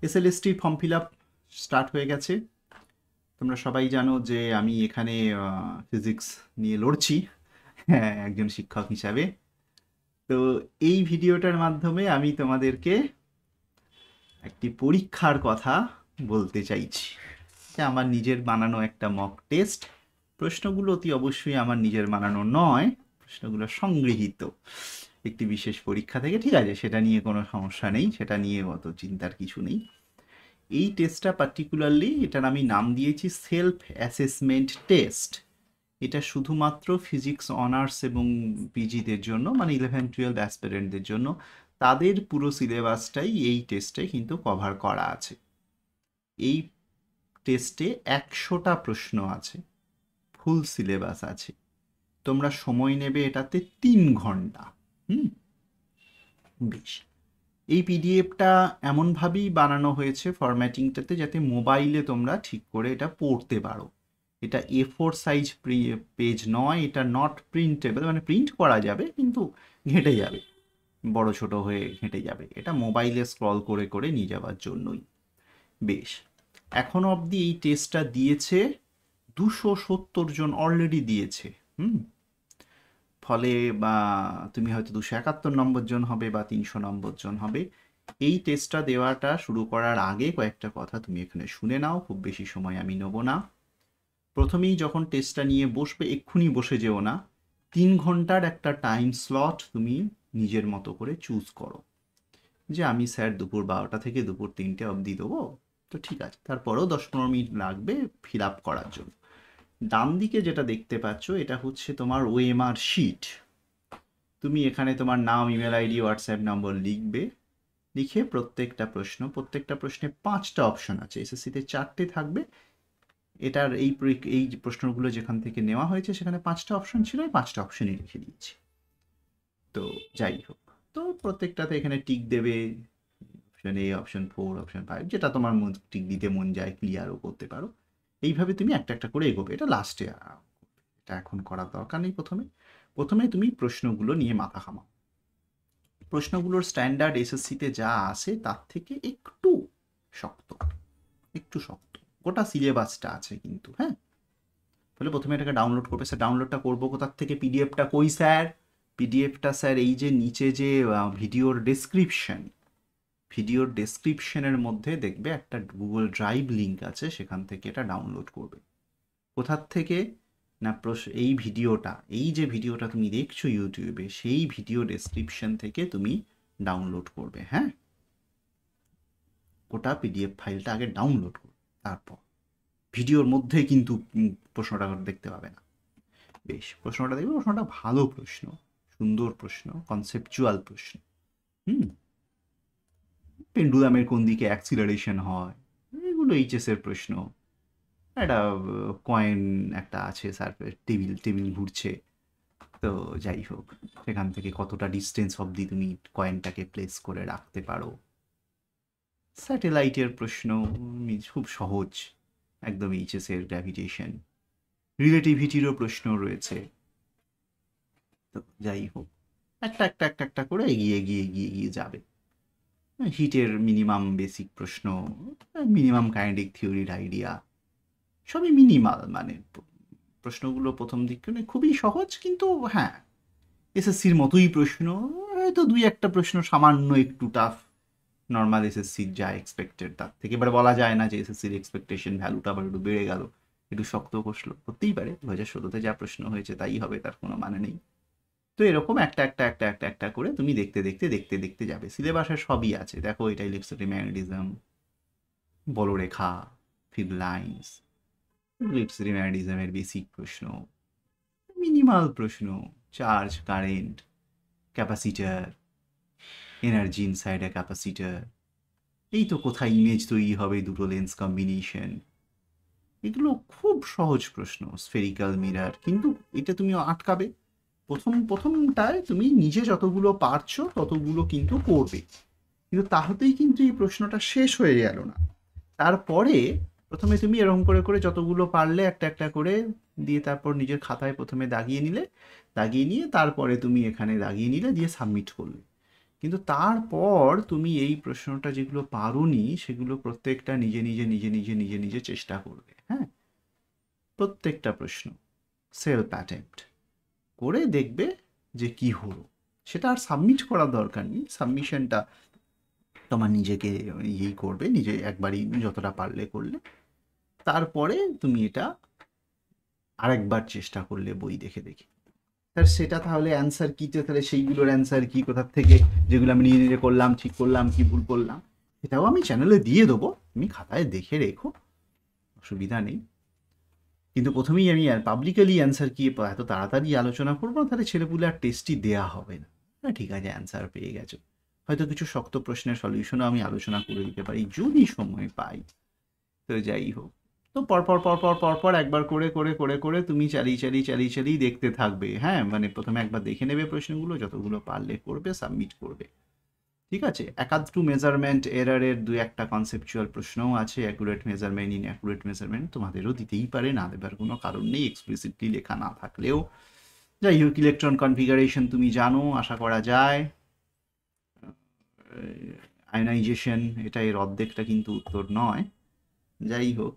SLST form fill up start হয়ে গেছে। তোমরা সবাই জানো যে আমি এখানে ফিজিক্স নিয়ে লড়ছি, হ্যাঁ, একজন শিক্ষক হিসাবে। তো এই ভিডিওটার মাধ্যমে আমি তোমাদেরকে একটি পরীক্ষার কথা বলতে চাইছি, যে আমার নিজের বানানো একটা মক টেস্ট। প্রশ্নগুলো অতি অবশ্যই আমার নিজের বানানো নয়, প্রশ্নগুলো সংগৃহীত একটি বিশেষ পরীক্ষা থেকে। ঠিক আছে, সেটা নিয়ে কোনো সমস্যা নেই, সেটা নিয়ে অত চিন্তার কিছু নেই। এই টেস্টটা পার্টিকুলারলি, এটার আমি নাম দিয়েছি সেলফ অ্যাসেসমেন্ট টেস্ট। এটা শুধুমাত্র ফিজিক্স অনার্স এবং পিজিদের জন্য, মানে 11-12 অ্যাসপিরেন্টদের জন্য। তাদের পুরো সিলেবাসটাই এই টেস্টে কিন্তু কভার করা আছে। এই টেস্টে 100টা প্রশ্ন আছে, ফুল সিলেবাস আছে। তোমরা সময় নেবে এটাতে 3 ঘন্টা। বেশ, এই পিডিএফটা এমনভাবেই বানানো হয়েছে ফরম্যাটিংটাতে, যাতে মোবাইলে তোমরা ঠিক করে এটা পড়তে পারো। এটা A4 সাইজ পেজ নয়, এটা নট প্রিন্টেবল, মানে প্রিন্ট করা যাবে কিন্তু ঘেঁটে যাবে, বড় ছোট হয়ে ঘেঁটে যাবে। এটা মোবাইলে স্ক্রল করে করে নিয়ে যাওয়ার জন্যই। বেশ, এখনো অবধি এই টেস্টটা দিয়েছে 270 জন অলরেডি দিয়েছে। ফলে বা তুমি হয়তো 271 নম্বর জন হবে বা 300 নম্বর জন হবে। এই টেস্টটা দেওয়াটা শুরু করার আগে কয়েকটা কথা তুমি এখানে শুনে নাও, খুব বেশি সময় আমি নেব না। প্রথমেই যখন টেস্টটা নিয়ে বসবে, এক্ষুনি বসে যেও না। 3 ঘন্টার একটা টাইম স্লট তুমি নিজের মতো করে চুজ করো, যে আমি স্যার দুপুর 12টা থেকে দুপুর 3টে অবধি দেবো, তো ঠিক আছে, তারপরেও 10-15 মিনিট লাগবে ফিল আপ করার জন্য। ডান দিকে যেটা দেখতে পাচ্ছ, এটা হচ্ছে তোমার ওএমআর শিট। তুমি এখানে তোমার নাম, ইমেল আইডি, হোয়াটসঅ্যাপ নম্বর লিখবে। লিখে প্রত্যেকটা প্রশ্নে 5টা অপশন আছে, এসএসসিতে 4টে থাকবে। এটার এই প্রশ্নগুলো যেখান থেকে নেওয়া হয়েছে সেখানে 5টা অপশন ছিল, এই 5টা অপশনই লিখে দিয়েছি। তো যাই হোক, তো প্রত্যেকটাতে এখানে টিক দেবে, অপশন এ, অপশন 4, অপশন 5, যেটা তোমার টিক দিতে মন যায়, ক্লিয়ারও করতে পারো। এইভাবে তুমি একটা একটা করে এগোবে, এটা লাস্টে, এটা এখন করার দরকার নেই। প্রথমে তুমি প্রশ্নগুলো নিয়ে মাথা ঘামাও। প্রশ্নগুলোর স্ট্যান্ডার্ড এসএসসিতে যা আসে তার থেকে একটু শক্ত, একটু শক্ত। গোটা সিলেবাসটা আছে কিন্তু, হ্যাঁ। ফলে প্রথমে এটাকে ডাউনলোড করবে। স্যার ডাউনলোডটা করবো কোথার থেকে? পিডিএফটা কই স্যার? পিডিএফটা স্যার এই যে নিচে যে ভিডিওর ডেসক্রিপশনের মধ্যে দেখবে একটা গুগল ড্রাইভ লিঙ্ক আছে, সেখান থেকে এটা ডাউনলোড করবে। কোথার থেকে না, এই যে ভিডিওটা তুমি দেখছো ইউটিউবে, সেই ভিডিও ডেসক্রিপশন থেকে তুমি ডাউনলোড করবে। হ্যাঁ, গোটা পিডিএফ ফাইলটা আগে ডাউনলোড করবে, তারপর ভিডিওর মধ্যে কিন্তু প্রশ্নটা দেখতে পাবে না। বেশ, প্রশ্নটা দেখবে, প্রশ্নটা ভালো প্রশ্ন, সুন্দর প্রশ্ন, কনসেপচুয়াল প্রশ্ন। পেন্ডুলামের কোন দিকে অ্যাক্সিলারেশন হয়, এগুলো এইচএস এর প্রশ্ন। একটা কয়েন একটা আছে, সারফেস টেবিল ঘুরছে, তো যাই হোক, সেখান থেকে কতটা ডিস্টেন্স অবধি তুমি কয়েনটাকে প্লেস করে রাখতে পারো। স্যাটেলাইটের প্রশ্ন খুব সহজ, একদম এইচএস এর গ্র্যাভিটেশন। রিলেটিভিটিরও প্রশ্ন রয়েছে। তো যাই হোক, একটা করে এগিয়ে যাবে। হিটের মিনিমাম বেসিক প্রশ্ন, মিনিমাম কাইনেটিক থিওরির আইডিয়া, সবই মিনিমাল। মানে প্রশ্নগুলো প্রথম দিকে খুবই সহজ, কিন্তু হ্যাঁ, এসএসসির মতোই প্রশ্ন। হয়তো 2-1টা প্রশ্ন সামান্য একটু টাফ, নর্মাল এসএসসির যা এক্সপেক্টেড তার থেকে। এবার বলা যায় না যে এসএসসির এক্সপেকটেশন ভ্যালুটা আবার একটু বেড়ে গেল, একটু শক্ত কষলো, হতেই পারে। 2016-তে যা প্রশ্ন হয়েছে তাই হবে, তার কোনো মানে নেই। তো এরকম একটা করে তুমি দেখতে যাবে। সিলেবাসে সবই আছে, দেখো, এটা ইলেকট্রোম্যাগনেটিজম, বলরেখা, ফিল্ড লাইন্স, ইলেকট্রোম্যাগনেটিজমের বেসিক প্রশ্ন, মিনিমাল প্রশ্ন, charge, current, capacitor, energy inside এ ক্যাপাসিটার, এই তো কোথায় ইমেজ তৈরি হবে দুটো লেন্স কম্বিনেশন, এগুলো খুব সহজ প্রশ্ন। স্ফেরিক্যাল মিরর, কিন্তু এটা তুমি আটকাবে প্রথমটায়। তুমি নিজে যতগুলো পারছো ততগুলো কিন্তু করবে, কিন্তু তাহতেই কিন্তু এই প্রশ্নটা শেষ হয়ে গেল না। তারপরে প্রথমে তুমি এরকম করে করে যতগুলো পারলে একটা করে দিয়ে, তারপর নিজের খাতায় প্রথমে দাগিয়ে নিয়ে তারপরে তুমি এখানে দাগিয়ে নিলে, দিয়ে সাবমিট করলে। কিন্তু তারপর তুমি এই প্রশ্নটা যেগুলো পারোনি সেগুলো প্রত্যেকটা নিজে নিজে নিজে নিজে নিজে নিজে চেষ্টা করবে, হ্যাঁ, প্রত্যেকটা প্রশ্ন সেলফ অ্যাটেম্প্ট করে দেখবে যে কি হলো। সেটা আর সাবমিট করার দরকার নেই, সাবমিশনটা তোমার নিজেকে ইয়েই করবে, নিজে একবারই যতটা পারলে করলে, তারপরে তুমি এটা আরেকবার চেষ্টা করলে বই দেখে দেখে। স্যার সেটা তাহলে অ্যান্সার কী, তাহলে সেইগুলোর অ্যান্সার কী, কোথার থেকে যেগুলো আমি নিজে নিজে করলাম, ঠিক করলাম, কি ভুল করলাম, সেটাও আমি চ্যানেলে দিয়ে দেবো, তুমি খাতায় দেখে রেখো, অসুবিধা নেই। কিন্তু প্রথমেই আমি পাবলিকালি অ্যান্সার কি এত তাড়াতাড়ি আলোচনা করবো না, তাহলে ছেলেপুলে আর টেস্টই দেওয়া হবে না। হ্যাঁ ঠিক আছে, অ্যান্সার পেয়ে গেছো, হয়তো কিছু শক্ত প্রশ্নের সলিউশনও আমি আলোচনা করে দিতে পারি যদি সময় পাই। তো যাই হোক, তো পরপর পরপর পরপর একবার করে করে করে করে তুমি চালিয়ে চালিয়ে চালিয়ে চালিয়ে দেখতে থাকবে, হ্যাঁ, মানে প্রথমে একবার দেখে নেবে প্রশ্নগুলো, যতগুলো পারলে করবে, সাবমিট করবে, ঠিক আছে। একাধটু মেজারমেন্ট এরারের দু একটা কনসেপচুয়াল প্রশ্নও আছে, অ্যাকুরেট মেজারমেন্ট, ইনঅ্যাকুরেট মেজারমেন্ট তোমাদেরও দিতেই পারে, না দেবার কোনো কারণ নেই, এক্সপ্লিসিটলি লেখা না থাকলেও। যাই হোক, ইলেকট্রন কনফিগারেশন তুমি জানো, আশা করা যায়। আয়নাইজেশন, এটা এর অর্ধেকটা কিন্তু উত্তর নয়, যাই হোক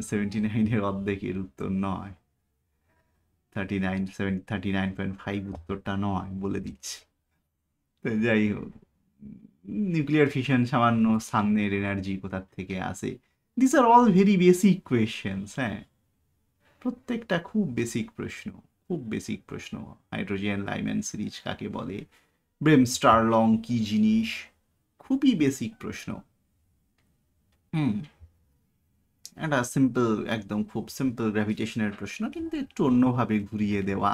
79-এর অর্ধেকের উত্তর নয়, 39.5 উত্তরটা নয়, বলে দিচ্ছি। তো যাই হোক, নিউক্লিয়ার ফিশন, সামান্য সামনের এনার্জি কোথার থেকে আসে, this are all very basic questions, হ্যাঁ, প্রত্যেকটা খুব বেসিক প্রশ্ন, খুব বেসিক প্রশ্ন। হাইড্রোজেন লাইম্যান সিরিজ কাকে বলে, ব্রেমস্টারলং কি জিনিস, খুবই বেসিক প্রশ্ন। একটা সিম্পল, একদম খুব সিম্পল গ্র্যাভিটেশনের প্রশ্ন, কিন্তু একটু অন্যভাবে ঘুরিয়ে দেওয়া,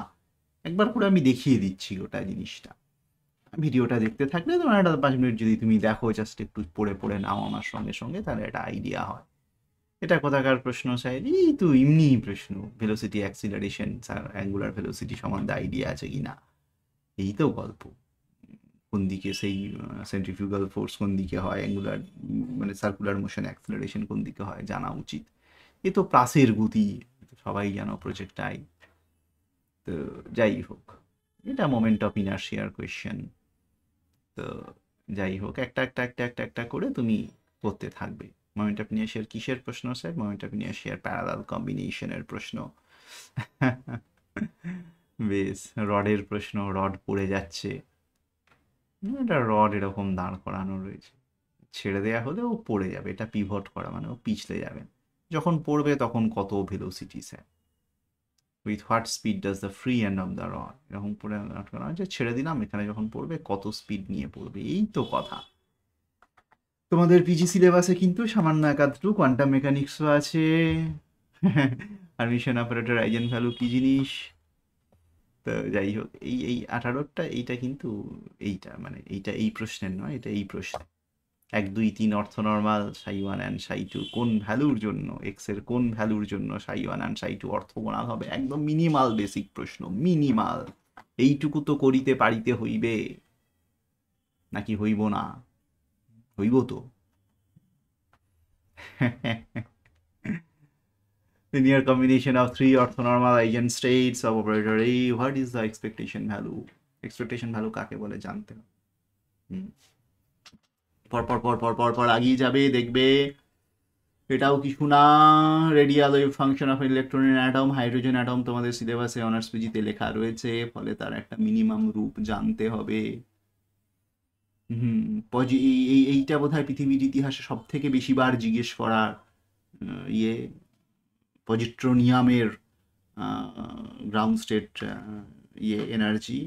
একবার করে আমি দেখিয়ে দিচ্ছি গোটা জিনিসটা। ভিডিওটা দেখতে থাকলে তোমার একটা 5 মিনিট যদি তুমি দেখো, জাস্ট একটু পড়ে পড়ে নাও আমার সঙ্গে সঙ্গে, তাহলে একটা আইডিয়া হয়। এটা কোথাকার প্রশ্ন স্যার, এই তো এমনি প্রশ্ন, velocity acceleration sir, angular velocity সম্বন্ধে আইডিয়া আছে কি না, এই তো গল্প। কোন দিকে সেই সেন্ট্রিফিউগাল ফোর্স কোন দিকে হয়, অ্যাঙ্গুলার মানে সার্কুলার মোশন অ্যাক্সিলারেশন কোন দিকে হয়, জানা উচিত। এ তো প্রাসের গতি, সবাই জানো, প্রজেক্টাইল। তো যাই হোক, এটা মোমেন্ট অফ ইনার্শিয়ার কোয়েশ্চেন। তো যাই হোক, একটা একটা একটা একটা একটা করে তুমি করতে থাকবে। মোমেন্ট অফ ইনার্শিয়ার কিসের প্রশ্ন স্যার? মোমেন্ট অফ ইনার্শিয়ার প্যারালাল কম্বিনেশনের প্রশ্ন। বেশ, রডের প্রশ্ন, রড পড়ে যাচ্ছে, এটা রড এরকম দাঁড় করানো রয়েছে, ছেড়ে দেওয়া হলে ও পড়ে যাবে, এটা পিভট করা মানে ও পিছলে যাবে, যখন পড়বে তখন কত velocity sir, with what speed does the free end of the rod, এরকম পড়ে আটকানো আছে, ছেড়ে দিলাম, এখানে যখন পড়বে কত স্পিড নিয়ে পড়বে, এই তো কথা। তোমাদের পিজি সিলেবাসে কিন্তু সামান্য একাধটু কোয়ান্টাম মেকানিক্সও আছে, হার্মিশন অপারেটর, আইজেন ভ্যালু কি জিনিস। তো যাই হোক, এই এই 18টা, এইটা কিন্তু এইটা মানে এইটা এই প্রশ্নের নয়, এটা এই প্রশ্ন। 1, 2, 3 অর্থনর্মাল, সাই 1 অ্যান্ড সাই 2 কোন ভ্যালুর জন্য, এক্স এর কোন ভ্যালুর জন্য সাই 1 অ্যান্ড সাই 2 অর্থগোনাল হবে, একদম মিনিমাল বেসিক প্রশ্ন, মিনিমাল। এইটুকু তো করিতে পারিতে হইবে, নাকি হইব না? হইব তো। Linear combination of 3 orthonormal eigenstates of operator A, what is the expectation value? Expectation value কাকে বলে জানতে হবে। পর পর পর পর পর পর আগিয়ে যাবে, দেখবে এটাও কিছু না, radial wave function of electron in atom, hydrogen atom তোমাদের সিলেবাসে অনার্স পিজিতে লেখা রয়েছে, ফলে তার একটা মিনিমাম রূপ জানতে হবে। এইটা বোধহয় পৃথিবীর ইতিহাসে সব থেকে বেশি বার জিজ্ঞেস করার ইয়ে, পজিট্রোনিয়ামের গ্রাউন্ড স্টেট ইয়ে এনার্জি,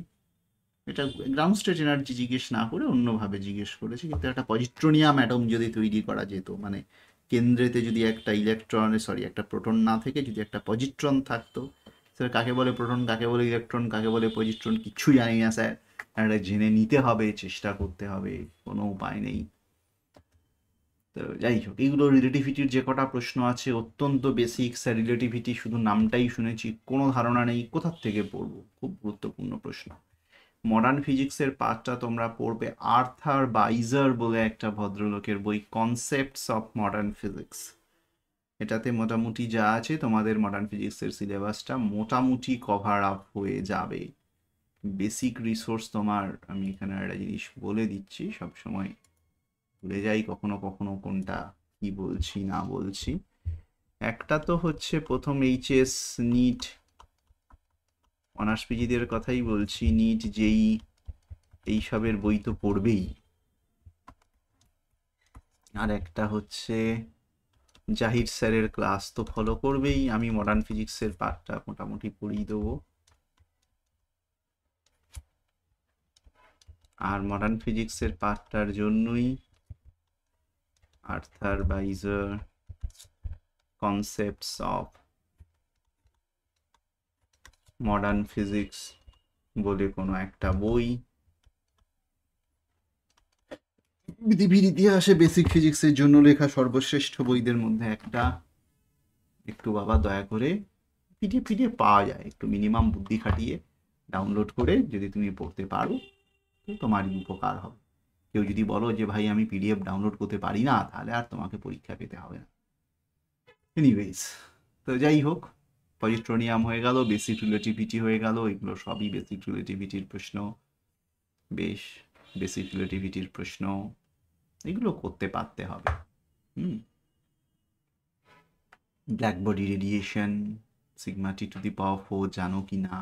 এটা গ্রাউন্ড স্টেট এনার্জি জিজ্ঞেস না করে অন্যভাবে জিজ্ঞেস করেছে, কিন্তু একটা পজিট্রোনিয়াম অ্যাটম যদি তৈরি করা যেত, মানে কেন্দ্রেতে যদি একটা একটা প্রোটন না থেকে যদি একটা পজিট্রন থাকতো, স্যার কাকে বলে প্রোটন, কাকে বলে ইলেকট্রন, কাকে বলে পজিট্রন, কিচ্ছু জানি না স্যার, এটা জেনে নিতে হবে, চেষ্টা করতে হবে, কোনো উপায় নেই। তো যাই হোক, এইগুলো রিলেটিভিটির যে কটা প্রশ্ন আছে অত্যন্ত বেসিক স্যার, রিলেটিভিটি শুধু নামটাই শুনেছি, কোনো ধারণা নেই কোথার থেকে পড়বো, খুব গুরুত্বপূর্ণ প্রশ্ন। মডার্ন ফিজিক্সের পার্টটা তোমরা পড়বে আর্থার বাইজার বলে একটা ভদ্রলোকের বই, কনসেপ্টস অফ মডার্ন ফিজিক্স। এটাতে মোটামুটি যা আছে তোমাদের মডার্ন ফিজিক্সের সিলেবাসটা মোটামুটি কভার আপ হয়ে যাবে। বেসিক রিসোর্স তোমার, আমি এখানে একটা জিনিস বলে দিচ্ছি, সব সময় ভুলে যাই কখনো কখনো কোনটা কি বলছি না বলছি। একটা তো হচ্ছে প্রথম এইচএস, নিট, অনার্স পিজিদের কথাই বলছি, নিট যেই এইসবের বই তো পড়বেই। আর একটা হচ্ছে জাহির স্যারের ক্লাস তো ফলো করবেই। আমি মডার্ন ফিজিক্সের পার্টটা মোটামুটি পড়িয়ে দেবো। আর মডার্ন ফিজিক্সের পার্টটার জন্যই Arthur বাইজার concepts of modern physics বলে কোনো একটা বই, পৃথিবীর ইতিহাসে বেসিক ফিজিক্সের জন্য লেখা সর্বশ্রেষ্ঠ বইদের মধ্যে একটা। একটু বাবা দয়া করে পিডিএফ পাওয়া যায়, একটু মিনিমাম বুদ্ধি খাটিয়ে ডাউনলোড করে যদি তুমি পড়তে পারো তো তোমারই উপকার হবে। কেউ যদি বলো যে ভাই আমি পিডিএফ ডাউনলোড করতে পারি না, তাহলে আর তোমাকে পরীক্ষা পেতে হবে না। এনিওয়েজ, তো যাই হোক, পজিট্রোনিয়াম হয়ে গেল, বেসিক রিলেটিভিটি হয়ে গেল, এগুলো সবই বেসিক রিলেটিভিটির প্রশ্ন। বেশ, বেসিক রিলেটিভিটির প্রশ্ন এগুলো করতে পারতে হবে। Black body radiation, sigma T to the power 4 জানো কি না?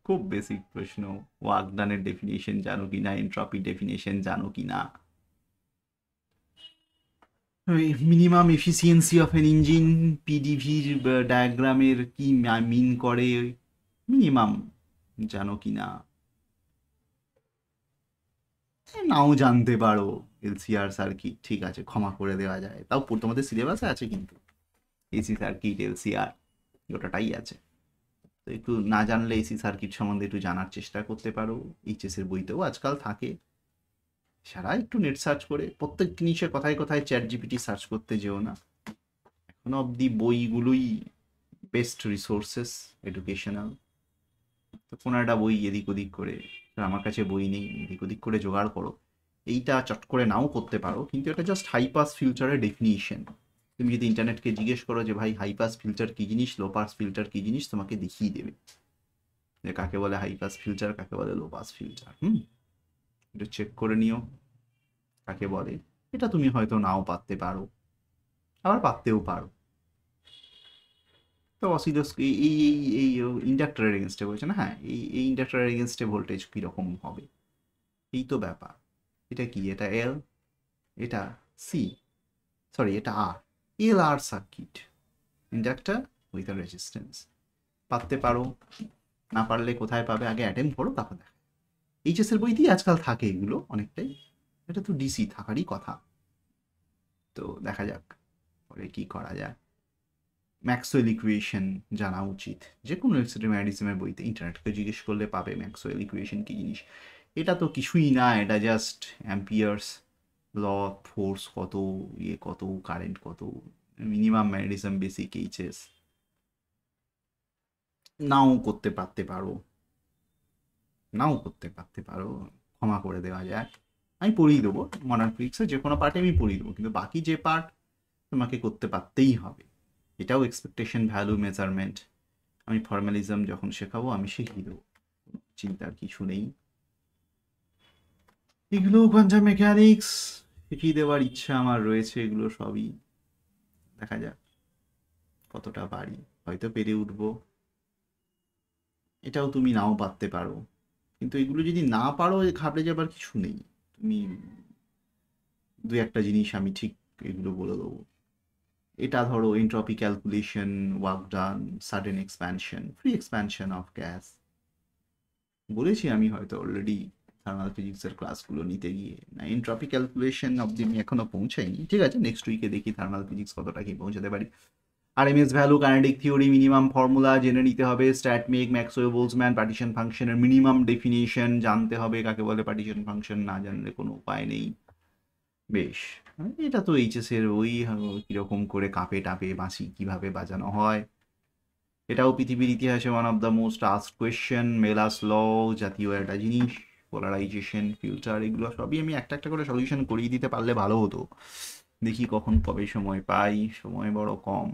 খুব বেসিক প্রশ্ন। ওয়ার্ক ডানের ডেফিনেশন জানো কি না? এন্ট্রপি ডেফিনেশন জানো কি না? Minimum efficiency of an engine, পিডিভির ডায়াগ্রামের কি মিন করে, মিনিমাম জানো কি না? নাও জানতে পারো। এলসিআর সার্কিট, ঠিক আছে, ক্ষমা করে দেওয়া যায়, তাও তোমাদের সিলেবাসে আছে, কিন্তু এসি সার্কিট, এলসিআর গোটাটাই আছে। তো একটু না জানলে এসি সার্কিট সম্বন্ধে একটু জানার চেষ্টা করতে পারো। এইচএস এর বইতেও আজকাল থাকে। সারা একটু নেট সার্চ করে, প্রত্যেক জিনিসের কথায় কথায় চ্যাট জিপিটি সার্চ করতে যেও না। এখনো অবধি বইগুলোই বেস্ট রিসোর্সেস এডুকেশনাল। তো কোনো একটা বই এদিক ওদিক করে, আমার কাছে বই নেই, এদিক ওদিক করে জোগাড় করো। এইটা চট করে নাও করতে পারো, কিন্তু এটা জাস্ট হাই পাস ফিল্টারের ডেফিনিশন। তুমি যদি ইন্টারনেটকে জিজ্ঞেস করো যে ভাই হাই পাস ফিল্টার কী জিনিস, লো পাস ফিল্টার কী জিনিস, তোমাকে দেখিয়ে দেবে যে কাকে বলে হাই পাস ফিল্টার, কাকে বলে লো পাস ফিল্টার। একটু চেক করে নিও কাকে বলে। এটা তুমি হয়তো নাও পারতে পারো, আবার পারতেও পারো। তো অসিলোস্কোপ এই এই এই ইন্ডাক্টরের এগেনস্টে বলছে না, হ্যাঁ, এই ইন্ডাক্টরের এগেনস্টে ভোল্টেজ কীরকম হবে, এই তো ব্যাপার। এটা কি? এটা এল, এটা সি, সরি এটা R, L R circuit, inductor with a resistance. পারতে পারো, না পারলে কোথায় পাবে, আগে অ্যাটেম্প করো, তারপর দেখা। এইচএস এর বইতেই আজকাল থাকে এগুলো অনেকটাই। এটা তো ডিসি থাকারই কথা। তো দেখা যাক পরে কি করা যায়। ম্যাক্সওয়েল ইকুয়েশন জানা উচিত, যে কোনো ম্যাডিসিনের বইতে ইন্টারনেটকে জিজ্ঞেস করলে পাবে ম্যাক্সওয়েল ইকুয়েশন কি জিনিস। এটা তো কিছুই না, এটা জাস্ট অ্যাম্পিয়ার্স ল, ফোর্স কত, ইয়ে কত, কারেন্ট কত, মিনিমাম ম্যাগনেটিজম বেসিক এইচএস। নাও করতে পারতে পারো, নাও করতে পারতে পারো, ক্ষমা করে দেওয়া যায়। আমি পড়িয়ে দেবো মডার্ন ফিজিক্সের যে কোনো পার্টে আমি পড়িয়ে দেবো, কিন্তু বাকি যে পার্ট তোমাকে করতে পারতেই হবে। এটাও এক্সপেকটেশন, ভ্যালু, মেজারমেন্ট আমি ফর্মালিজম যখন শেখাবো আমি শিখিয়ে দেবো, চিন্তার কিছু নেই। এগুলো কোয়ান্টাম মেকানিক্স শিখিয়ে দেওয়ার ইচ্ছা আমার রয়েছে, এগুলো সবই দেখা যাক কতটা পারি, হয়তো পেরে উঠবো। এটাও তুমি নাও পারতে পারো, কিন্তু এগুলো যদি না পারো ঘাবড়ে যাবার কিছু নেই। তুমি দু একটা জিনিস আমি ঠিক এগুলো বলে দেবো। এটা ধরো entropy calculation, work done, sudden expansion, free expansion of gas বলেছি আমি হয়তো অলরেডি থার্মাল ফিজিক্সের ক্লাসগুলো নিতে গিয়ে। না, এন্ট্রপি ক্যালকুলেশন অবধি আমি এখনো পৌঁছাইনি, ঠিক আছে, নেক্সট উইকে দেখি থার্মাল ফিজিক্স কতটা কি পৌঁছাতে পারি। RMS value, kinetic theory, minimum formula জেনে নিতে হবে, স্ট্যাটমেক, ম্যাক্সওয়েল বোলজম্যান, পার্টিশন ফাংশনের মিনিমাম ডেফিনিশন জানতে হবে, কাকে বলে পার্টিশন ফাংশন, না জানলে কোনো উপায় নেই। বেশ, এটা তো এইচএস এর ওই কিরকম করে কাঁপে টাপে বাঁশি কিভাবে বাজানো হয়, এটাও পৃথিবীর ইতিহাসে one of the most asked question. Malus law জাতীয় একটা জিনিস, পোলারাইজেশন, ফিল্টার, এগুলো সবই আমি একটা একটা করে সলিউশন করিয়ে দিতে পারলে ভালো হতো। দেখি কখন কবে সময় পাই, সময় বড় কম।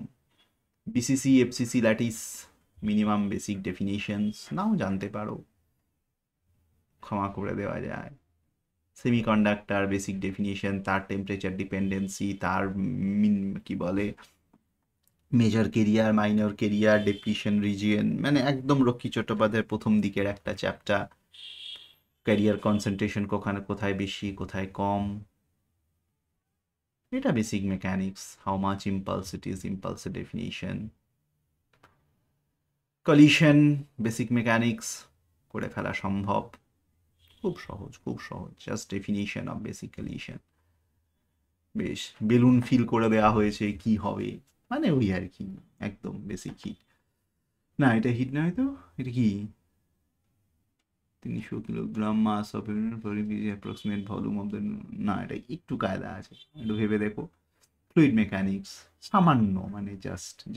BCC, FCC, lattice minimum basic definitions নাও জানতে পারো, ক্ষমা করে দেওয়া যায়। সেমিকন্ডাক্টর বেসিক ডেফিনিশন, তার টেম্পারেচার ডিপেন্ডেন্সি, তার কি বলে major carrier, minor carrier, depletion region, মানে একদম রক্ষী চট্টোপাধ্যায়ের প্রথম দিকের একটা চ্যাপ্টার। ক্যারিয়ার কনসেন্ট্রেশন কোথায় বেশি কোথায় কম, এটা basic mechanics. How much impulse it is, ইম্পালসের ডেফিনিশন। কলিশন বেসিক মেকানিক্স করে ফেলা সম্ভব, খুব সহজ খুব সহজ, just definition of basic collision. বেশ, বেলুন ফিল করে দেওয়া হয়েছে কি হবে, মানে ওই আর কি, একদম বেসিক হিট। না এটা হিট নয় তো, এটা কি 300 kilogram mass of approximate volume of the, না এটা একটু কায়দা আছে, একটু ভেবে দেখো। ফ্লুইড মেকানিক্স সামান্য, মানে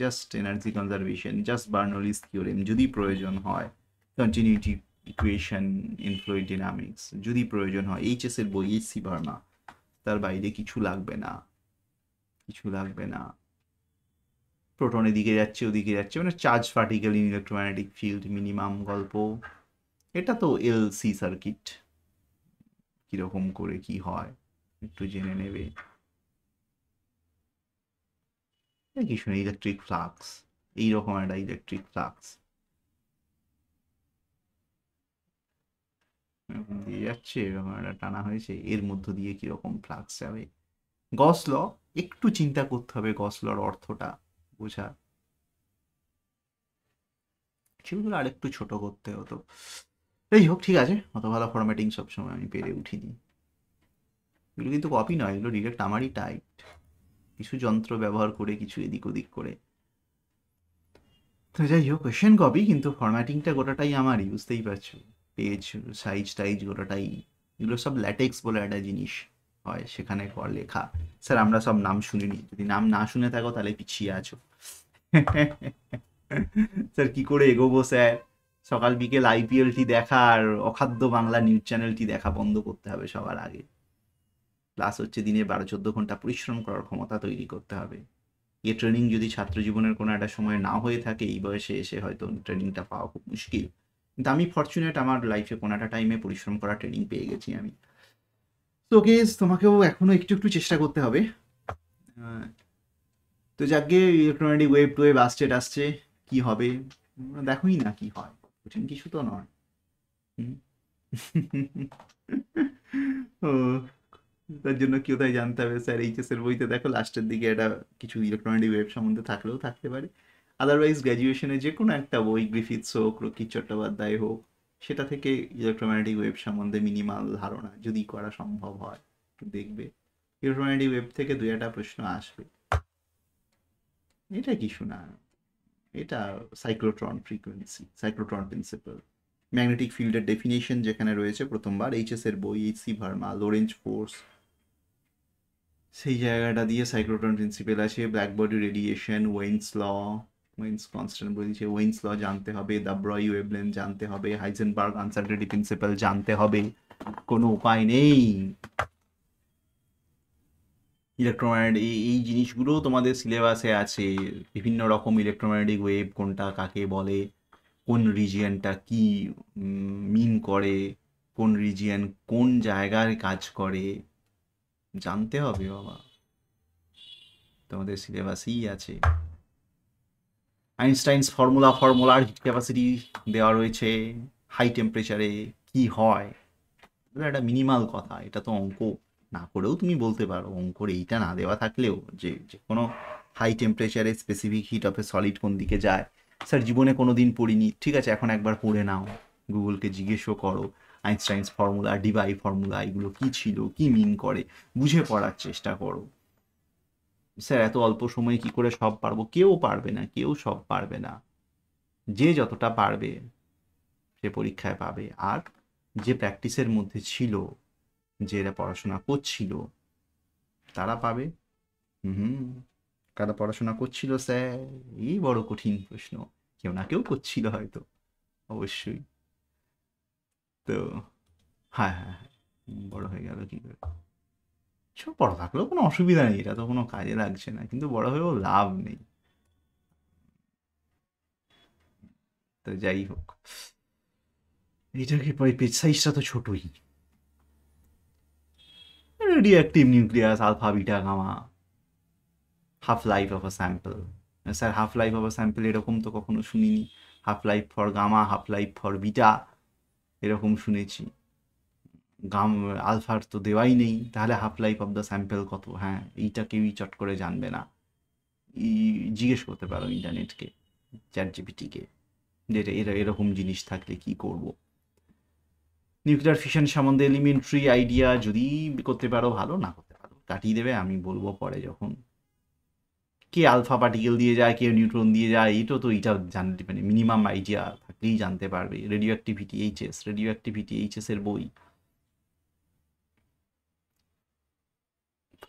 just energy conservation, just Bernoulli's theorem যদি প্রয়োজন হয়, continuity equation in fluid dynamics যদি প্রয়োজন হয়, এইচএস এর বই, এইচ সি ভার্মা, তার বাইরে কিছু লাগবে না, কিছু লাগবে না। প্রোটন এদিকে যাচ্ছে ওদিকে যাচ্ছে, মানে charge particle in electromagnetic field minimum গল্প। এটা তো এলসি সার্কিট, কিরকম করে কি হয় একটু জেনে নেবে। কিছু না, ইলেকট্রিক ফ্লাক্স, এইরকম একটা ইলেকট্রিক ফ্লাক্স এরকম দিয়ে যাচ্ছে, এরকম একটা টানা হয়েছে, এর মধ্য দিয়ে কিরকম ফ্লাক্স যাবে। গস ল একটু চিন্তা করতে হবে, গস লর অর্থটা বোঝা, সেগুলো আরেকটু ছোট করতে হতো। এই হোক, ঠিক আছে, অত ভালো ফরম্যাটিং সবসময় আমি পেরে উঠিনি। এগুলো কিন্তু কপি নয়, এগুলো ডিরেক্ট আমারই টাইপ, কিছু যন্ত্র ব্যবহার করে, কিছু এদিক ওদিক করে। তো যাই হোক, কোয়েশ্চেন কপি, কিন্তু ফরম্যাটিংটা গোটাটাই আমারই, বুঝতেই পারছো। পেজ সাইজ টাইজ গোটাটাই, এগুলো সব ল্যাটেক্স বলে একটা জিনিস হয়, সেখানে কর লেখা। স্যার আমরা সব নাম শুনিনি, যদি নাম না শুনে থাকো তাহলে পিছিয়ে আছো। স্যার কি করে এগোবো স্যার, সকাল বিকেল আইপিএলটি দেখা আর অখাদ্য বাংলা নিউজ চ্যানেলটি দেখা বন্ধ করতে হবে সবার আগে। প্লাস হচ্ছে দিনে 12-14 ঘন্টা পরিশ্রম করার ক্ষমতা তৈরি করতে হবে। এ ট্রেনিং যদি ছাত্র জীবনের কোনো একটা সময় না হয়ে থাকে, এই বয়সে এসে হয়তো ট্রেনিংটা পাওয়া খুব মুশকিল, কিন্তু আমি ফর্চুনেট, আমার লাইফে কোনো একটা টাইমে পরিশ্রম করা ট্রেনিং পেয়ে গেছি আমি। তো গেস তোমাকেও এখনো একটু একটু চেষ্টা করতে হবে। তো যাকে ইলেকট্রোম্যাগনেটিক ওয়েভ টোয়েভ আসছে টাসছে, কি হবে দেখোই না কি হয়, কঠিন কিছু তো নয়। ও, তার জন্য কি কোথায় জানতে হবে স্যার, এইচএস এর বইতে দেখো লাস্টের দিকে একটা কিছু ইলেকট্রনিক ওয়েভ সম্বন্ধে থাকলেও থাকতে পারে। আদারওয়াইজ গ্র্যাজুয়েশনে যে কোনো একটা বই, গ্রিফিথস হোক, রক্ষিত চট্টোপাধ্যায় হোক, সেটা থেকে ইলেকট্রোম্যাগনেটিক ওয়েভ সম্বন্ধে মিনিমাল ধারণা যদি করা সম্ভব হয়, দেখবে ইলেকট্রোম্যাগনেটিক ওয়েভ থেকে 2-1টা প্রশ্ন আসবে। এটা কিছু না, এটা cyclotron frequency, cyclotron principal, magnetic ফিল্ডের ডেফিনেশন যেখানে রয়েছে প্রথমবার, এইচএস এর বই, এইচ সি ভার্মা, লোরেঞ্জ ফোর্স, সেই জায়গাটা দিয়ে সাইক্লোট্রন প্রিন্সিপাল আছে, ব্ল্যাক বডি রেডিয়েশন, ওয়েইনস ল, ওয়েইনস কনস্ট্যান্ট বলছে, ওয়েইনস ল জানতে হবে, দ্য ব্রয় ওয়েভলেন্থ জানতে হবে, হাইজেনবার্গ আনসার্টেনিটি প্রিন্সিপাল জানতে হবে, কোনো উপায় নেই। ইলেকট্রোম্যাগনেটিক এই জিনিসগুলো তোমাদের সিলেবাসে আছে, বিভিন্ন রকম ইলেকট্রোম্যাগনেটিক ওয়েভ কোনটা কাকে বলে, কোন রিজিয়নটা কি মিন করে, কোন রিজিয়ন কোন জায়গায় কাজ করে, জানতে হবে বাবা, তোমাদের সিলেবাসেই আছে। আইনস্টাইনস ফর্মুলার হিট ক্যাপাসিটি দেওয়া রয়েছে, হাই টেম্পারেচারে কি হয়, এগুলো একটা মিনিমাল কথা, এটা তো অঙ্ক না করেও তুমি বলতে পারো, অঙ্কর এইটা না দেওয়া থাকলেও যে যে কোনো হাই টেম্পারেচারে specific heat of a solid কোন দিকে যায়, স্যার জীবনে কোনো দিন পড়িনি, ঠিক আছে এখন একবার পড়ে নাও, গুগলকে জিজ্ঞেসও করো, আইনস্টাইনস ফর্মুলা, ডিবাই ফর্মুলা, এগুলো কি ছিল, কি মিন করে, বুঝে পড়ার চেষ্টা করো। স্যার এত অল্প সময়ে কি করে সব পারবো, কেউ পারবে না, কেউ সব পারবে না, যে যতটা পারবে সে পরীক্ষায় পাবে, আর যে প্র্যাকটিসের মধ্যে ছিল, যে এরা পড়াশোনা করছিল তারা পাবে। হুম, কারা পড়াশোনা করছিল স্যার, এই বড় কঠিন প্রশ্ন, কেউ না কেউ করছিল হয়তো, অবশ্যই। তো হ্যাঁ হ্যাঁ হ্যাঁ, বড় হয়ে গেল কি করে, সব বড় থাকলেও কোনো অসুবিধা নেই, এটা তো কোনো কাজে লাগছে না, কিন্তু বড় হয়েও লাভ নেই। তো যাই হোক, এইটাকে পেজ সাইজটা তো ছোটই। Radioactive nucleus, alpha beta gamma, half life of a sample. Sir half life of a sample এরকম তো কখনো শুনিনি। Half life for gamma, half life for beta এরকম শুনেছি। আলফার তো দেওয়াই নেই, তাহলে half life of the sample কত? হ্যাঁ, এইটা কেউই চট করে জানবে না। জিজ্ঞেস করতে পারো ইন্টারনেটকে, চ্যাট জিপিটিকে, যে এরকম জিনিস থাকলে কি করব। নিউক্লিয়ার ফিশন সম্বন্ধে এলিমেন্টারি আইডিয়া যদি করতে পারো ভালো, না করতে পারো কাটিয়ে দেবে, আমি বলবো পরে যখন। কে আলফা পার্টিকেল দিয়ে যায়, কে নিউট্রন দিয়ে যায়, এটা জানতে মানে মিনিমাম আইডিয়া থাকলেই জানতে পারবে। রেডিও অ্যাক্টিভিটি এইচএস এর বই,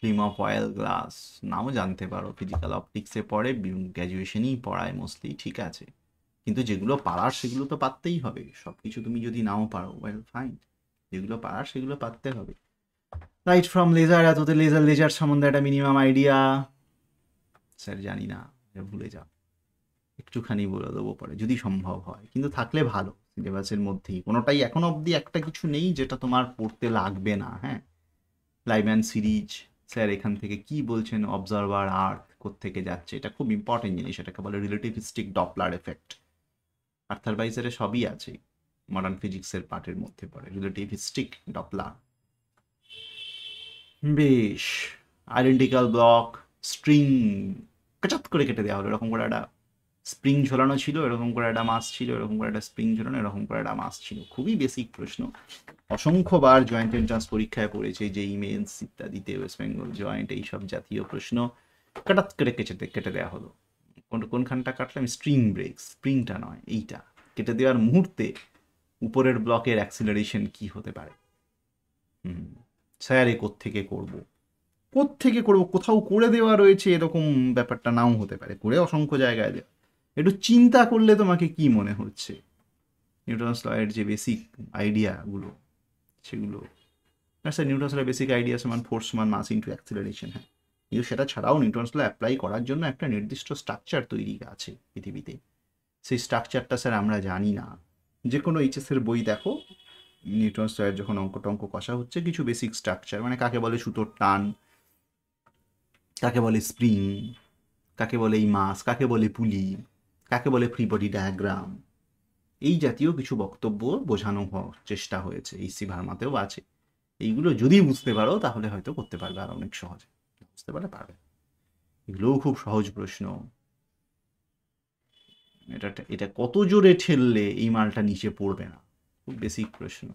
ফিল্ম অফ অয়েল গ্লাস, নাও জানতে পারো। ফিজিক্যাল অপটিক্সে পড়ে, গ্র্যাজুয়েশনেই পড়ায় মোস্টলি, ঠিক আছে। কিন্তু যেগুলো পারার সেগুলো তো পারতেই হবে। সব কিছু তুমি যদি নাও পারো, ওয়েল ফাইন, যেগুলো পারার সেগুলো পারতে হবে। লাইট ফ্রম লেজার, এততে লেজার সম্বন্ধে একটা মিনিমাম আইডিয়া। স্যার জানি না, ভুলে যাও, একটুখানি বলে দেবো পরে যদি সম্ভব হয়, কিন্তু থাকলে ভালো সিলেবাসের মধ্যেই। কোনোটাই এখন অবধি একটা কিছু নেই যেটা তোমার পড়তে লাগবে না। হ্যাঁ, লাইম্যান সিরিজ, স্যার এখান থেকে কি বলছেন, অবজারভার আর্থ কোত্থেকে যাচ্ছে, এটা খুব ইম্পর্টেন্ট জিনিস, এটাকে বলে রিলেটিভিস্টিক ডপলার এফেক্ট। আর্থারভাইজারে সবই আছে, মডার্ন ফিজিক্সের পার্টের মধ্যে পড়ে রিলেটিভিস্টিক ডপলার। বেশ, আইডেন্টিক্যাল ব্লক, স্ট্রিং কাচাত করে কেটে দেওয়া হলো। এরকম করে একটা স্প্রিং ঝোলানো ছিল, এরকম করে একটা মাস ছিল, এরকম করে একটা স্প্রিং ঝোলানো, এরকম করে একটা মাস ছিল। খুবই বেসিক প্রশ্ন, অসংখ্যবার জয়েন্ট এন্ট্রান্স পরীক্ষায় পড়েছে, যে ইমেন্স ইত্যাদিতে, ওয়েস্ট বেঙ্গল জয়েন্ট, এইসব জাতীয় প্রশ্ন কাটাত করে কেটে দেওয়া হলো। কোনখানটা কাটলাম? স্ট্রিং ব্রেক, স্প্রিংটা নয়, এইটা কেটে দেওয়ার মুহূর্তে উপরের ব্লকের অ্যাক্সিলারেশন কি হতে পারে। স্যার এ কোত্থেকে করবো, কোথাও করে দেওয়া রয়েছে এরকম ব্যাপারটা নাও হতে পারে, করে অসংখ্য জায়গায় দেওয়া। একটু চিন্তা করলে তোমাকে কি মনে হচ্ছে নিউটনস লয়ের যে বেসিক আইডিয়াগুলো সেগুলো? না স্যার, নিউটনস লয়ের বেসিক আইডিয়া সমান ফোর্স সমান মাস ইন্টু অ্যাক্সিলারেশন, হ্যাঁ, কিন্তু সেটা ছাড়াও নিউটনস ল অ্যাপ্লাই করার জন্য একটা নির্দিষ্ট স্ট্রাকচার তৈরি আছে পৃথিবীতে। সেই স্ট্রাকচারটা স্যার আমরা জানি না। যে কোনো এইচএসের বই দেখো, নিউটনস লয়ের যখন অঙ্ক কষা হচ্ছে, কিছু বেসিক স্ট্রাকচার, মানে কাকে বলে সুতোর টান, কাকে বলে স্প্রিং, কাকে বলে এই মাস, কাকে বলে পুলি, কাকে বলে ফ্রি বডি ডায়াগ্রাম, এই জাতীয় কিছু বক্তব্য বোঝানো চেষ্টা হয়েছে, এই সি ভার্মাতেও আছে। এইগুলো যদি বুঝতে পারো তাহলে হয়তো করতে পারবে আর অনেক সহজে, বুঝতে পারবে। এগুলোও খুব সহজ প্রশ্ন। এটা কত জোরে ঠেললে এই মালটা নিচে পড়বে না, খুব বেসিক প্রশ্ন।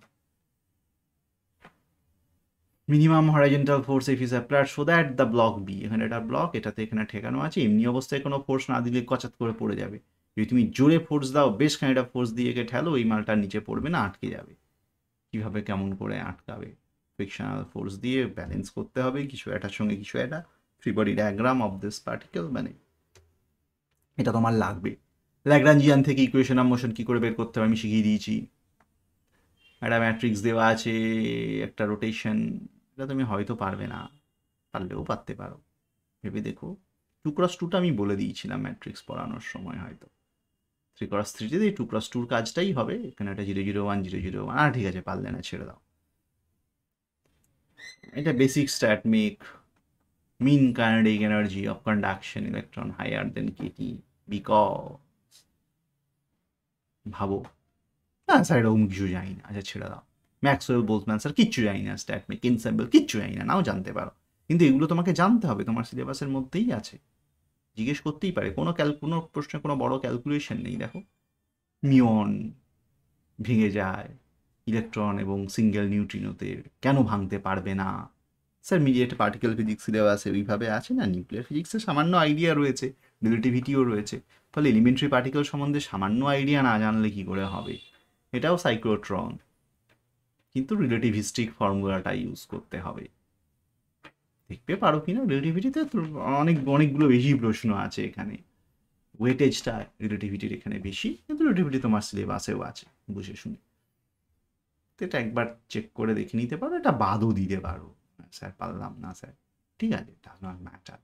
Minimum horizontal force if is applied so that the block B, এখানে একটা ব্লক, এটাতে এখানে ঠেকানো আছে, এমনি অবস্থায় কোনো ফোর্স না দিলে কচাত করে পড়ে যাবে। যদি তুমি জোরে ফোর্স দাও, বেশ খানিকটা ফোর্স দিয়ে একে ঠেলো, এই মালটা নিচে পড়বে না, আটকে যাবে। কিভাবে কেমন করে আটকাবে? ফ্রিকশনাল ফোর্স দিয়ে ব্যালেন্স করতে হবে, কিছু একটার সঙ্গে কিছু একটা, free body diagram of this particle, মানে এটা তোমার লাগবে। ল্যাগ্রাঞ্জিয়ান থেকে ইকুয়েশন অফ মোশন কী করে বের করতে হবে আমি শিখিয়ে দিয়েছি। একটা ম্যাট্রিক্স দেওয়া আছে, একটা রোটেশন, এটা তুমি হয়তো পারবে না, পারলেও পারতে পারো, ভেবে দেখো। 2x2টা আমি বলে দিয়েছিলাম ম্যাট্রিক্স পড়ানোর সময়, হয়তো 3x3 তে 2x2 কাজটাই হবে। এখানে একটা 001 001, ঠিক আছে, পারলে না ছেড়ে দাও। এটা basic stat make mean kinetic energy of conduction electron higher than kT because, ভাবো, হ্যাঁ স্যার এরকম কিছু জানি না, আচ্ছা ছেড়ে দাও। ম্যাক্সওয়েল বোলজম্যান স্যার কিচ্ছু জানি না, স্ট্যাটমিক এনসেম্বল কিচ্ছু জানি না, নাও জানতে পারো, কিন্তু এগুলো তোমাকে জানতে হবে, তোমার সিলেবাসের মধ্যেই আছে, জিজ্ঞেস করতেই পারে। কোনো প্রশ্নে কোনো বড় ক্যালকুলেশন নেই। দেখো, মিয়ন ভেঙে যায় ইলেকট্রন এবং সিঙ্গেল নিউট্রিনোতে, কেন ভাঙতে পারবে না? স্যার মিডিয়েট পার্টিকেল ফিজিক্স সিলেবাসে ওইভাবে আছে না, নিউক্লিয়ার ফিজিক্সে সামান্য আইডিয়া রয়েছে, রিলেটিভিটিও রয়েছে, ফলে এলিমেন্টারি পার্টিকেল সম্বন্ধে সামান্য আইডিয়া না জানলে কি করে হবে? এটাও সাইক্লোট্রন, কিন্তু রিলেটিভিস্টিক ফর্মুলাটা ইউজ করতে হবে। দেখতে পারো কিনা, রিলেটিভিটিতে অনেকগুলো বেশি প্রশ্ন আছে এখানে, ওয়েটেজটা রিলেটিভিটির এখানে বেশি, কিন্তু রিলেটিভিটি তোমার সিলেবাসেও আছে, বুঝে শুনে। এটা একবার চেক করে দেখে নিতে পারো, এটা বাদও দিতে পারো, স্যার পারলাম না স্যার, ঠিক আছে, does not matter.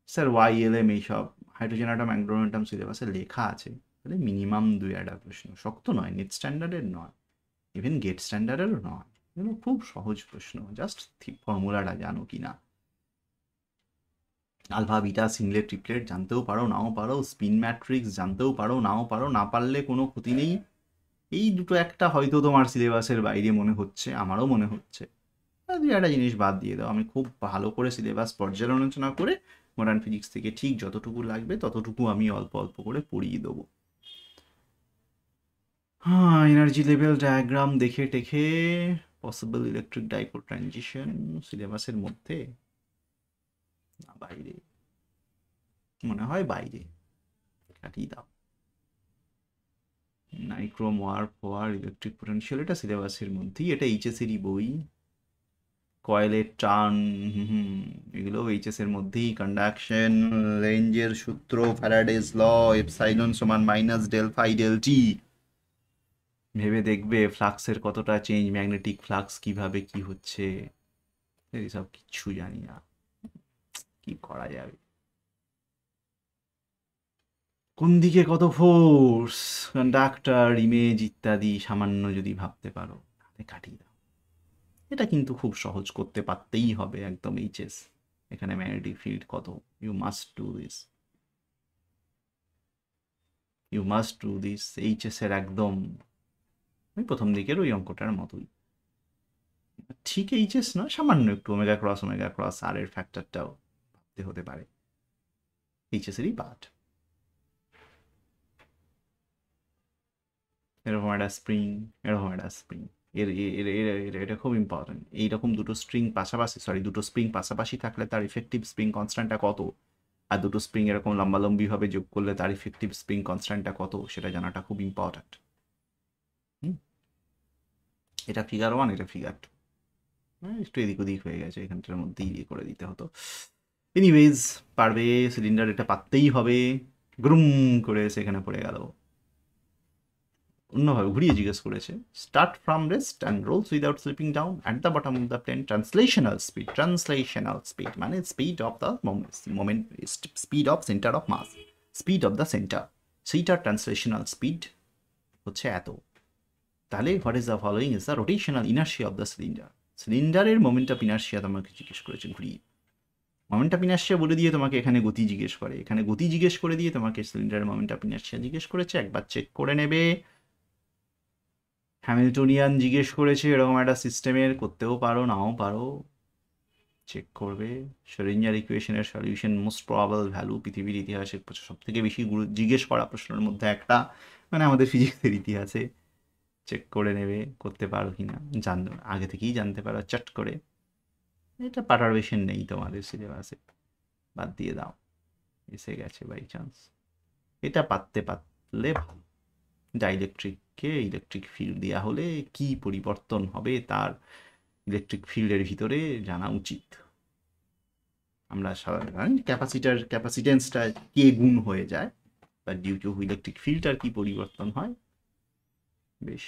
Sir YLM এইসব হাইড্রোজেন অ্যাটম অ্যাংগ্লো মোমেন্টাম সিলেবাসে লেখা আছে, তাহলে মিনিমাম 2-1টা প্রশ্ন, শক্ত নয়, নেট স্ট্যান্ডার্ডের নয়, ইভেন গেট স্ট্যান্ডার্ডেরও নয়, এগুলো খুব সহজ প্রশ্ন, জাস্ট ফর্মুলাটা জানো কি না। আলফা বিটা সিংলেট ট্রিপলেট জানতেও পারো নাও পারো, স্পিন ম্যাট্রিক্স জানতেও পারো নাও পারো, না পারলে কোনো ক্ষতি নেই। এই দুটো একটা হয়তো তোমার সিলেবাসের বাইরে মনে হচ্ছে, আমারও মনে হচ্ছে, দুই একটা জিনিস বাদ দিয়ে দাও। আমি খুব ভালো করে সিলেবাস পর্যালোচনা করে মডার্ন ফিজিক্স থেকে ঠিক যতটুকু লাগবে ততটুকু আমি অল্প অল্প করে পড়িয়ে দেবো। হ্যাঁ, এনার্জি লেভেল ডায়াগ্রাম দেখে টেখে পসিবল ইলেকট্রিক ডাইপোল ট্রানজিশন সিলেবাসের মধ্যে না বাইরে, মনে হয় বাইরে, কাটিয়ে দাও। নাইক্রোম ওয়ার ইলেকট্রিক পোটেনশিয়াল এটা সিলেবাসের মধ্যেই, এটা এইচএসেরই বই। কয়েলের টার্ন, এগুলো এইচএস এর মধ্যেই। কন্ডাকশন, রেঞ্জের সূত্র, ফ্যারাডেজ ল, এপসাইলন সমান minus del phi del t, ভেবে দেখবে ফ্লাক্সের কতটা চেঞ্জ, ম্যাগনেটিক ফ্লাক্স কিভাবে কি হচ্ছে, এইসব কিচ্ছু জানি না, কি করা যাবে, কোন দিকে কত ফোর্স, কন্ডাক্টর, ইমেজ ইত্যাদি সামান্য যদি ভাবতে পারো তাহলে কাটিয়ে দাও। এটা কিন্তু খুব সহজ, করতে পারতেই হবে একদম এইচএস। এখানে ম্যাগনেটিক ফিল্ড কত, you must do this, you must do this. HS এর একদম ওই প্রথম দিকের ওই অঙ্কটার মতোই, ঠিক এইচএস নয়, সামান্য একটু ওমেগা ক্রস আর এর ফ্যাক্টরটাও ভাবতে হতে পারে, এইচএস এরই পার্ট। এরকম একটা স্প্রিং, এরকম একটা স্প্রিং, এটা খুব ইম্পর্টেন্ট। এইরকম দুটো স্প্রিং পাশাপাশি থাকলে তার ইফেক্টিভ স্প্রিং কনস্ট্যান্টটা কত, আর দুটো স্প্রিং এরকম লম্বালম্বিভাবে যোগ করলে তার ইফেক্টিভ স্প্রিং কনস্ট্যান্টটা কত, সেটা জানাটা খুব ইম্পর্টেন্ট। এটা ফিগার 1, এটা ফিগার 2, একটু এদিক ওদিক হয়ে গেছে, এখানটার মধ্যেই ইয়ে করে দিতে হতো। এনিওয়েজ, পারবে, সিলিন্ডার এটা পাততেই হবে। গ্রুম করে সেখানে পড়ে গেল। অন্যভাবে ঘুরিয়ে জিজ্ঞেস করেছে, start from rest and rolls without slipping down at the bottom of the plane, translational speed মানে speed of the moment, speed of centre of mass, speed of the centre, সেইটার ট্রান্সলেশনাল স্পিড হচ্ছে এত। তাহলে what is the following is the rotational inertia of the cylinder. সিলিন্ডারের moment of inertia তোমাকে জিজ্ঞেস করেছে ঘুরিয়ে, মোমেন্ট অফ ইনার্শিয়া বলে দিয়ে তোমাকে এখানে গতি জিজ্ঞেস করে, এখানে গতি জিজ্ঞেস করে দিয়ে তোমাকে সিলিন্ডারের মোমেন্ট অফ ইনার্শিয়া জিজ্ঞেস করেছে। একবার চেক করে নেবে। হ্যামিল্টনিয়ান জিজ্ঞেস করেছে এরকম একটা সিস্টেমের, করতেও পারো নাও পারো, চেক করবে। শ্রোডিঞ্জার ইকুয়েশনের সলিউশন মোস্ট প্রবাবল ভ্যালু, পৃথিবীর ইতিহাসে সব থেকে বেশি জিজ্ঞেস করা প্রশ্নের মধ্যে একটা, মানে আমাদের ফিজিক্সের ইতিহাসে, চেক করে নেবে করতে পারো কি না, আগে থেকেই জানতে পারো চট করে। এটা পারটারবেশন নেই তোমাদের সিলেবাসে, বাদ দিয়ে দাও, এসে গেছে বাই চান্স। এটা পারলে ভালো। ডাইলেকট্রিককে ইলেকট্রিক ফিল্ড দেওয়া হলে কি পরিবর্তন হবে তার ইলেকট্রিক ফিল্ডের ভিতরে জানা উচিত। আমরা সাধারণ ক্যাপাসিটেন্সটা কে গুণ হয়ে যায় বা ডিউ টু ইলেকট্রিক ফিল্ডটার কি পরিবর্তন হয়। বেশ,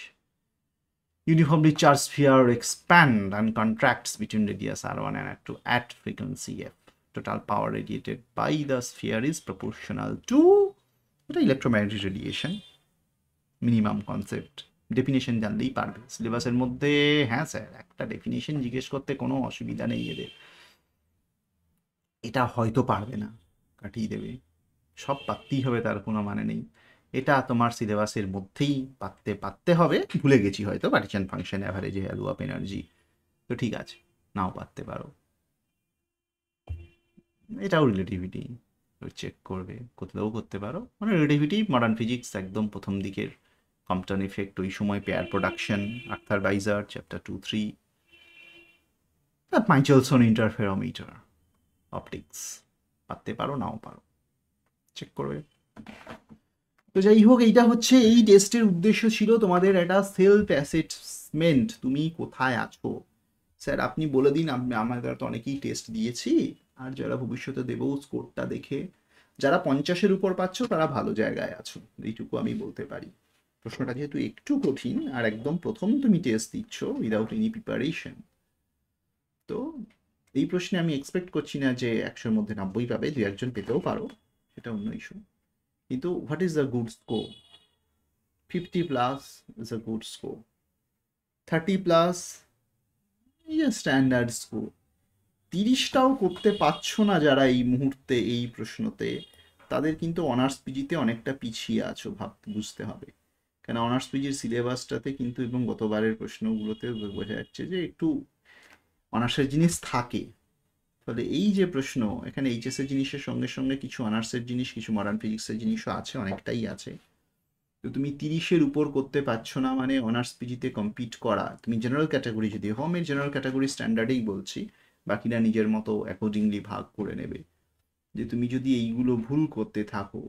uniformly charged sphere expand and contracts between radius r1 and r2 at frequency f. Total power radiated by the sphere is proportional to এটা electromagnetic radiation, minimum concept, definition জানলেই পারবে সিলেবাসের মধ্যে। হ্যাঁ স্যার, একটা ডেফিনেশন জিজ্ঞেস করতে কোনো অসুবিধা নেই এদের, এটা হয়তো পারবে না, কাটিয়ে দেবে। সব পারতেই হবে তার কোনো মানে নেই, এটা তোমার সিলেবাসের মধ্যেই পারতে হবে। ভুলে গেছি হয়তো partition function, average value of energy, তো ঠিক আছে, নাও পারতে পারো। এটাও রিলেটিভিটি চেক করবে, করতে পারো। মানে রিলেটিভিটি মডার্ন ফিজিক্স একদম প্রথম দিকের, কম্পটন ইফেক্ট, ওই সময় pair production, Arthur বাইজার, chapter 2-3, মাইচেলসন interferometer, optics, পারতে পারো নাও পারো, চেক করবে। তো যাই হোক, এইটা হচ্ছে এই টেস্টের উদ্দেশ্য ছিল তোমাদের একটা সেলফ অ্যাসেসমেন্ট, তুমি কোথায় আছো। স্যার আপনি বলে দিন, আমাদের তো অনেকেই টেস্ট দিয়েছি, আর যারা ভবিষ্যতে দেবো স্কোরটা দেখে, যারা 50-এর উপর পাচ্ছ তারা ভালো জায়গায় আছো, এইটুকু আমি বলতে পারি। প্রশ্নটা যেহেতু একটু কঠিন আর একদম প্রথম তুমি টেস্ট দিচ্ছ উইদাউট এনি প্রিপারেশন, তো এই প্রশ্নে আমি এক্সপেক্ট করছি না যে 100-এর মধ্যে 90 পাবে, 2-1 পেতেও পারো, সেটা অন্য ইস্যু। কিন্তু what is the good score, 50 plus is a good score, 30 plus is a standard score. 30টাও করতে পারছো না যারা এই মুহূর্তে এই প্রশ্নতে, তাদের কিন্তু অনার্স পিজিতে অনেকটা পিছিয়ে আছো বুঝতে হবে। কেন অনার্স পিজির সিলেবাসটাতে কিন্তু এবং গতবারের প্রশ্নগুলোতে বোঝা যাচ্ছে যে একটু অনার্সের জিনিস থাকে। ফলে এই যে প্রশ্ন এখানে এইচএস এর জিনিসের সঙ্গে সঙ্গে কিছু অনার্সের জিনিস, কিছু মডার্ন ফিজিক্সের জিনিসও আছে, অনেকটাই আছে। তো তুমি 30-এর উপর করতে পারছো না মানে অনার্স পিজিতে কম্পিট করা, তুমি জেনারেল ক্যাটাগরি যদি হও, আমি জেনারেল ক্যাটাগরি স্ট্যান্ডার্ডেই বলছি, বাকিরা নিজের মতো অ্যাকর্ডিংলি ভাগ করে নেবে। যে তুমি যদি এইগুলো ভুল করতে থাকো,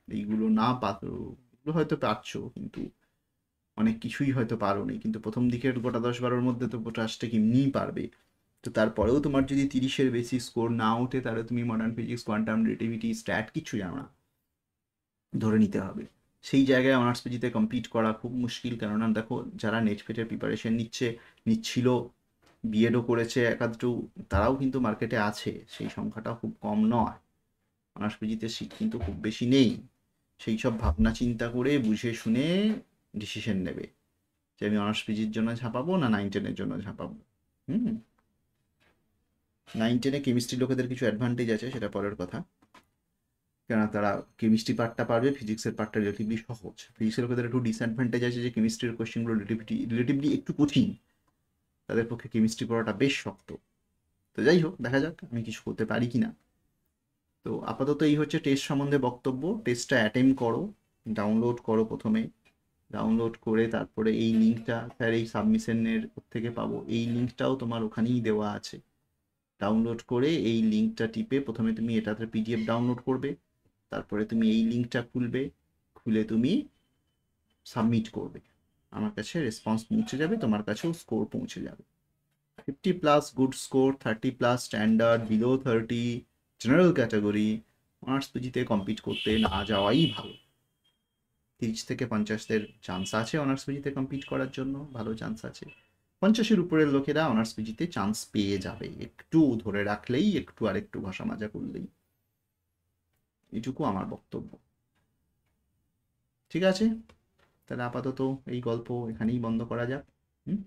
এইগুলো না পারো, এগুলো হয়তো পারছো কিন্তু অনেক কিছুই হয়তো পারো নি, কিন্তু প্রথম দিকের গোটা 10-12-র মধ্যে তো 50টা এমনিই পারবে। তো তারপরেও তোমার যদি 30-এর বেশি স্কোর না ওঠে, তাহলে তুমি modern physics, quantum relativity, stat কিছু জানো না, ধরে নিতে হবে। সেই জায়গায় অনার্স পিজিতে কমপ্লিট করা খুব মুশকিল। কেননা দেখো, যারা নেট ফেটের প্রিপারেশন নিচ্ছিল, বিএডও করেছে একাধটু, তারাও কিন্তু মার্কেটে আছে, সেই সংখ্যাটাও খুব কম নয়। অনার্স পিজিতে সিট কিন্তু খুব বেশি নেই। সেই সব ভাবনা চিন্তা করে বুঝে শুনে ডিসিশন নেবে যে আমি অনার্স পিজির জন্য ঝাঁপাবো না 9-10-এর জন্য ঝাঁপাবো। হুম, 9-10-এ কেমিস্ট্রি লোকেদের কিছু অ্যাডভান্টেজ আছে, সেটা পরের কথা। কেন তারা কেমিস্ট্রি পার্টটা পারবে, ফিজিক্সের পার্টটা রিলেটিভলি সহজ। ফিজিক্সের লোকেদের একটু ডিসঅ্যাডভান্টেজ আছে যে কেমিস্ট্রির কোশ্চেনগুলো রিলেটিভলি একটু কঠিন, তাদের পক্ষে কেমিস্ট্রি পড়াটা বেশ শক্ত। তো যাই হোক, দেখা যাক আমি কিছু করতে পারি কি না। তো আপাতত এই হচ্ছে টেস্ট সম্বন্ধে বক্তব্য। টেস্টটা অ্যাটেম্প করো, ডাউনলোড করো প্রথমে, ডাউনলোড করে তারপরে এই লিঙ্কটা স্যার এই সাবমিশনের থেকে পাবো, এই লিঙ্কটাও তোমার ওখানেই দেওয়া আছে। ডাউনলোড করে এই লিঙ্কটা টিপে প্রথমে তুমি এটাতে পিডিএফ ডাউনলোড করবে, তারপরে তুমি এই লিঙ্কটা খুলবে, খুলে তুমি সাবমিট করবে, আমার কাছে রেসপন্স পৌঁছে যাবে, তোমার কাছেও স্কোর পৌঁছে যাবে। 50 plus good score, 30 plus standard, below 30 general category, honours পিজিতে কম্পিট করতে না যাওয়াই ভালো। 30 থেকে 50-এর চান্স আছে অনার্স পিজিতে কম্পিট করার জন্য, ভালো চান্স আছে। 50-এর উপরের লোকেরা অনার্স পিজিতে চান্স পেয়ে যাবে, একটু ধরে রাখলেই, একটু আর একটু ঘষা মাজা করলেই। এটুকু আমার বক্তব্য। ঠিক আছে, তাহলে আপাতত এই গল্প এখানেই বন্ধ করা যাক। হুম।